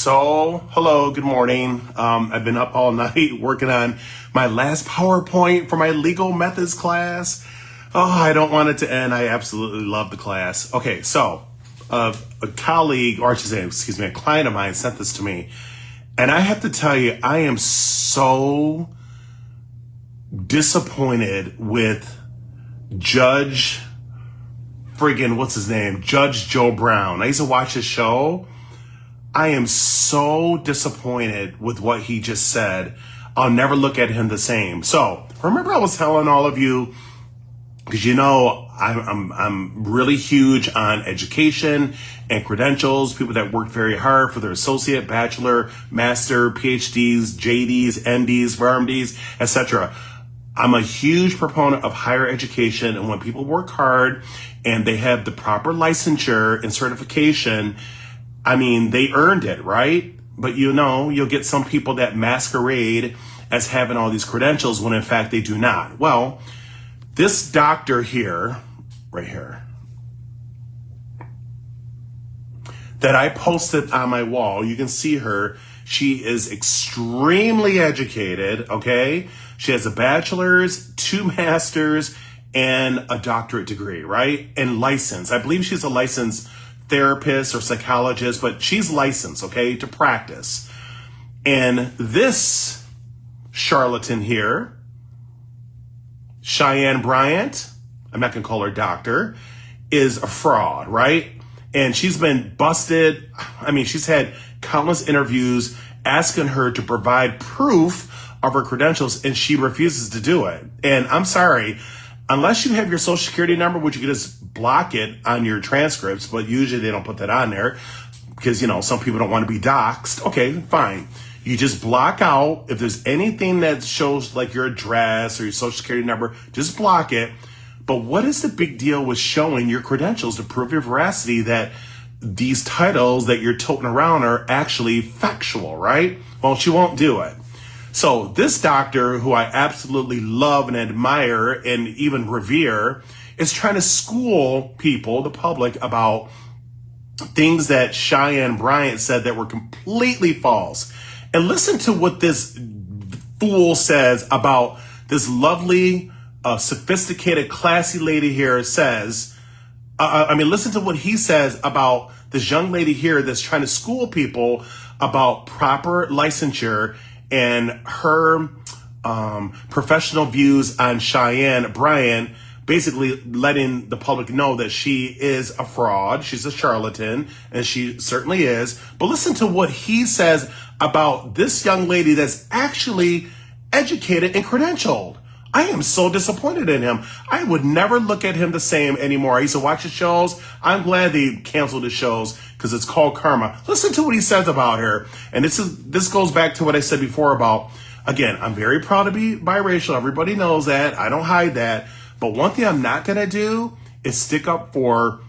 So, hello, good morning. I've been up all night working on my last PowerPoint for my legal methods class. Oh, I don't want it to end. I absolutely love the class. Okay, so a colleague, or I should say, excuse me, a client of mine sent this to me. And I have to tell you, I am so disappointed with Judge what's his name? Judge Joe Brown. I used to watch his show. I am so disappointed with what he just said. I'll never look at him the same. So remember I was telling all of you, because you know I'm really huge on education and credentials, people that work very hard for their associate, bachelor, master, PhDs, JDs, MDs, RMDs, etc. I'm a huge proponent of higher education, and when people work hard and they have the proper licensure and certification, I mean, they earned it, right? But you know, you'll get some people that masquerade as having all these credentials when in fact they do not. Well, this doctor here, right here, that I posted on my wall, you can see her. She is extremely educated, okay? She has a bachelor's, 2 masters, and a doctorate degree, right? And licensed. I believe she's a licensed therapist or psychologist, but she's licensed, okay, to practice. And this charlatan here, Cheyenne Bryant, I'm not going to call her doctor, is a fraud, right? And she's been busted. I mean, she's had countless interviews asking her to provide proof of her credentials, and she refuses to do it. And I'm sorry, unless you have your social security number, which you can just block it on your transcripts, but usually they don't put that on there because, you know, some people don't want to be doxxed. Okay, fine. You just block out, if there's anything that shows like your address or your social security number, just block it. But what is the big deal with showing your credentials to prove your veracity that these titles that you're toting around are actually factual, right? Well, she won't do it. So this doctor, who I absolutely love and admire and even revere, is trying to school people, the public, about things that Cheyenne Bryant said that were completely false. And listen to what this fool says about this lovely, sophisticated, classy lady here says. Listen to what he says about this young lady here that's trying to school people about proper licensure and her professional views on Cheyenne Bryant, basically letting the public know that she is a fraud, she's a charlatan, and she certainly is. But listen to what he says about this young lady that's actually educated and credentialed. I am so disappointed in him. I would never look at him the same anymore. I used to watch his shows. I'm glad they canceled his shows because it's called karma. Listen to what he says about her. And this goes back to what I said before about, again, I'm very proud to be biracial. Everybody knows that. I don't hide that. But one thing I'm not going to do is stick up for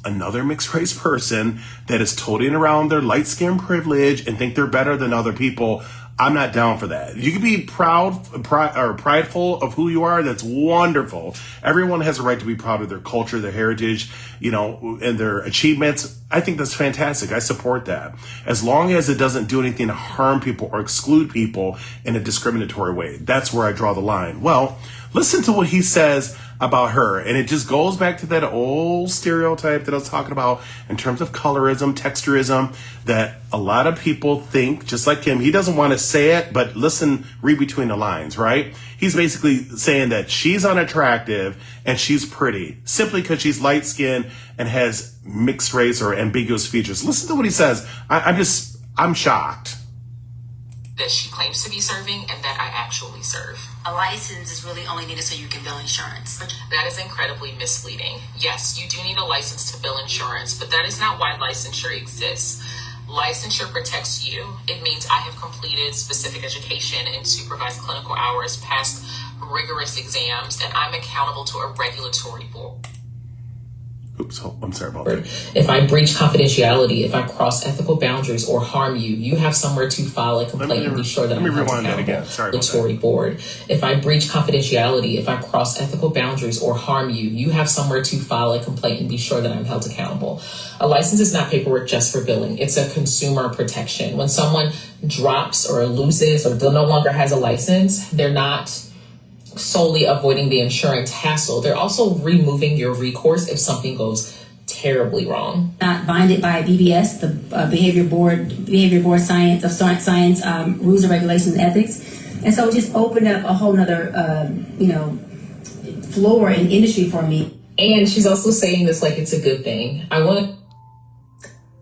another mixed race person that is toting around their light skin privilege and think they're better than other people. I'm not down for that. You can be prideful of who you are. That's wonderful. Everyone has a right to be proud of their culture, their heritage, you know, and their achievements. I think that's fantastic. I support that. As long as it doesn't do anything to harm people or exclude people in a discriminatory way. That's where I draw the line. Well, listen to what he says about her. And it just goes back to that old stereotype that I was talking about in terms of colorism, texturism, that a lot of people think, just like him, he doesn't want to say it, but listen, read between the lines, right? He's basically saying that she's unattractive and she's pretty simply because she's light skinned and has mixed race or ambiguous features. Listen to what he says. I'm shocked. That she claims to be serving and that I actually serve. A license is really only needed so you can bill insurance. That is incredibly misleading. Yes, you do need a license to bill insurance, but that is not why licensure exists. Licensure protects you. It means I have completed specific education and supervised clinical hours, passed rigorous exams, and I'm accountable to a regulatory board. Oops, I'm sorry about that. If I breach confidentiality, if I cross ethical boundaries or harm you, you have somewhere to file a complaint and be sure that I'm held accountable. The Tory board. If I breach confidentiality, if I cross ethical boundaries or harm you, you have somewhere to file a complaint and be sure that I'm held accountable. A license is not paperwork just for billing. It's a consumer protection. When someone drops or loses or no longer has a license, they're not solely avoiding the insurance hassle. They're also removing your recourse if something goes terribly wrong. Not binded by BBS, the Behavior Board Science Rules and Regulations and Ethics. And so it just opened up a whole nother, floor in industry for me. And she's also saying this like it's a good thing. What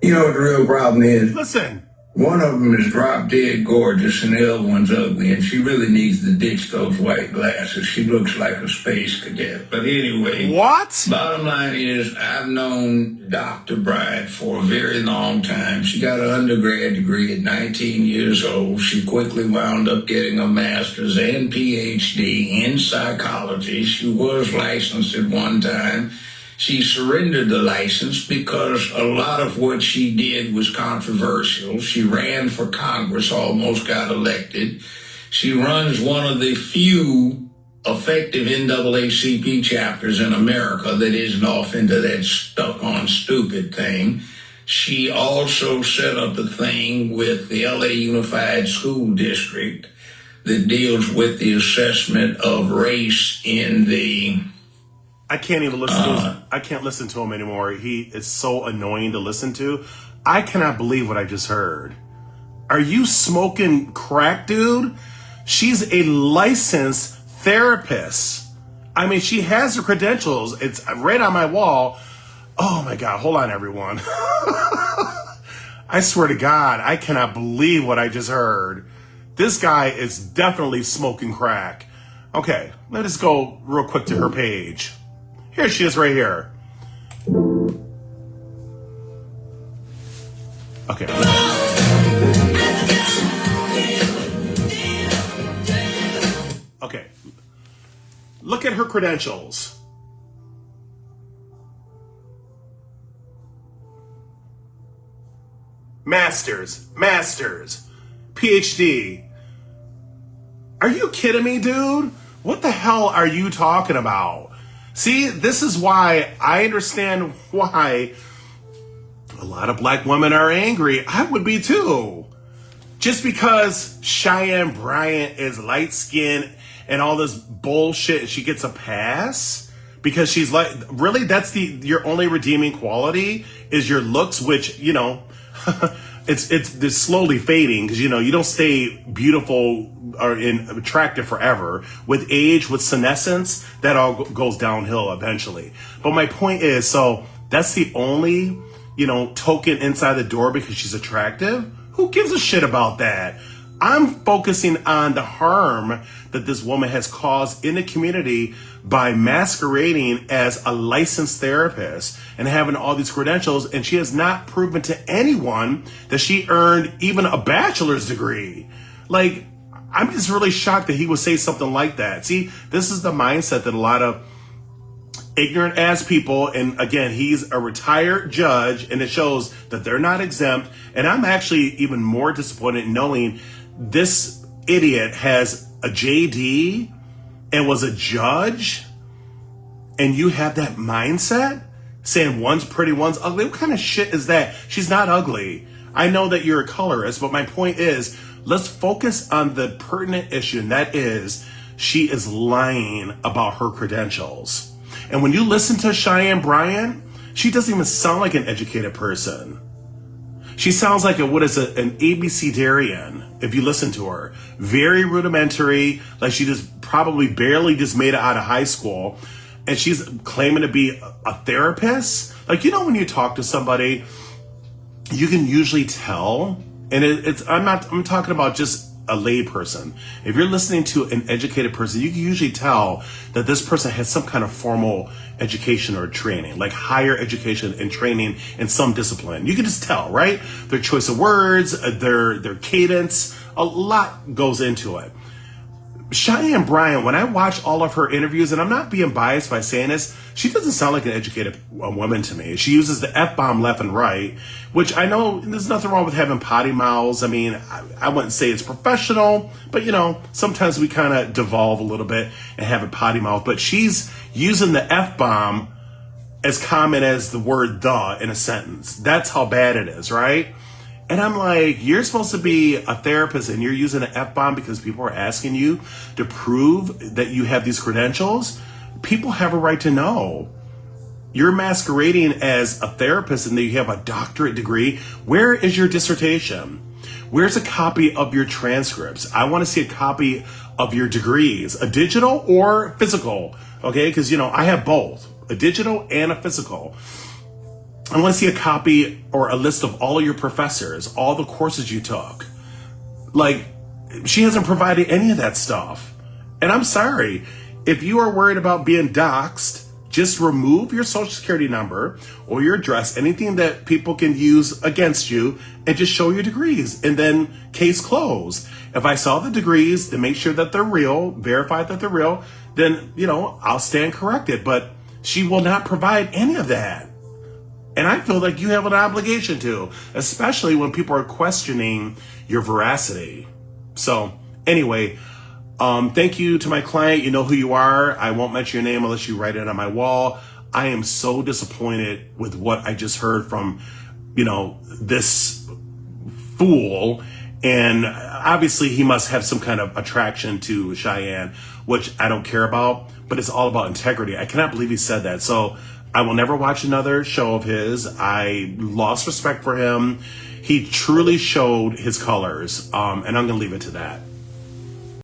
the real problem is? Listen. One of them is drop dead gorgeous and the other one's ugly, and she really needs to ditch those white glasses. She looks like a space cadet. But anyway, what? Bottom line is, I've known Dr. Bride for a very long time. She got an undergrad degree at 19 years old. She quickly wound up getting a master's and PhD in psychology. She was licensed at one time. She surrendered the license because a lot of what she did was controversial. She ran for Congress, almost got elected. She runs one of the few effective NAACP chapters in America that isn't off into that stuck on stupid thing. She also set up a thing with the LA Unified School District that deals with the assessment of race in the... I can't even listen to him. I can't listen to him anymore. He is so annoying to listen to. I cannot believe what I just heard. Are you smoking crack, dude? She's a licensed therapist. I mean, she has her credentials. It's right on my wall. Oh my God. Hold on, everyone. I swear to God, I cannot believe what I just heard. This guy is definitely smoking crack. Okay, let us go real quick to her page. Here she is right here. Okay. Okay. Look at her credentials. Masters, PhD. Are you kidding me, dude? What the hell are you talking about? See, this is why I understand why a lot of black women are angry. I would be too. Just because Cheyenne Bryant is light-skinned and all this bullshit, she gets a pass because she's like, really, that's your only redeeming quality is your looks, which, it's slowly fading because, you don't stay beautiful or attractive forever. With age, with senescence, that all goes downhill eventually. But my point is, so that's the only, token inside the door because she's attractive? Who gives a shit about that? I'm focusing on the harm that this woman has caused in the community by masquerading as a licensed therapist and having all these credentials, and she has not proven to anyone that she earned even a bachelor's degree. Like, I'm just really shocked that he would say something like that. See, this is the mindset that a lot of ignorant ass people, and again, he's a retired judge, and it shows that they're not exempt. And I'm actually even more disappointed knowing this idiot has a JD and was a judge, and you have that mindset saying one's pretty, one's ugly. What kind of shit is that? She's not ugly. I know that you're a colorist, but my point is, let's focus on the pertinent issue, and that is she is lying about her credentials. And when you listen to Cheyenne Bryant, she doesn't even sound like an educated person. She sounds like an ABCdarian if you listen to her. Very rudimentary, like she just probably barely just made it out of high school. And she's claiming to be a therapist. Like, when you talk to somebody, you can usually tell. And I'm talking about just a lay person. If you're listening to an educated person, you can usually tell that this person has some kind of formal education or training, like higher education and training in some discipline. You can just tell, right? Their choice of words, their cadence, a lot goes into it. Cheyenne Bryant, when I watch all of her interviews, and I'm not being biased by saying this, she doesn't sound like an educated woman to me. She uses the F-bomb left and right, which I know there's nothing wrong with having potty mouths. I mean, I wouldn't say it's professional, but sometimes we kind of devolve a little bit and have a potty mouth. But she's using the F-bomb as common as the word "the" in a sentence. That's how bad it is, right? And I'm like, you're supposed to be a therapist and you're using an F-bomb because people are asking you to prove that you have these credentials? People have a right to know. You're masquerading as a therapist and that you have a doctorate degree. Where is your dissertation? Where's a copy of your transcripts? I want to see a copy of your degrees, a digital or physical, okay? Because, I have both, a digital and a physical. I want to see a copy or a list of all of your professors, all the courses you took. Like, she hasn't provided any of that stuff. And I'm sorry, if you are worried about being doxxed, just remove your social security number or your address, anything that people can use against you, and just show your degrees. And then case closed. If I saw the degrees, then make sure that they're real, verify that they're real, then, I'll stand corrected. But she will not provide any of that. And I feel like you have an obligation to, especially when people are questioning your veracity. So anyway, thank you to my client. You know who you are. I won't mention your name unless you write it on my wall. I am so disappointed with what I just heard from, this fool. And obviously he must have some kind of attraction to Cheyenne, which I don't care about, but it's all about integrity. I cannot believe he said that. So I will never watch another show of his. I lost respect for him. He truly showed his colors, and I'm going to leave it to that.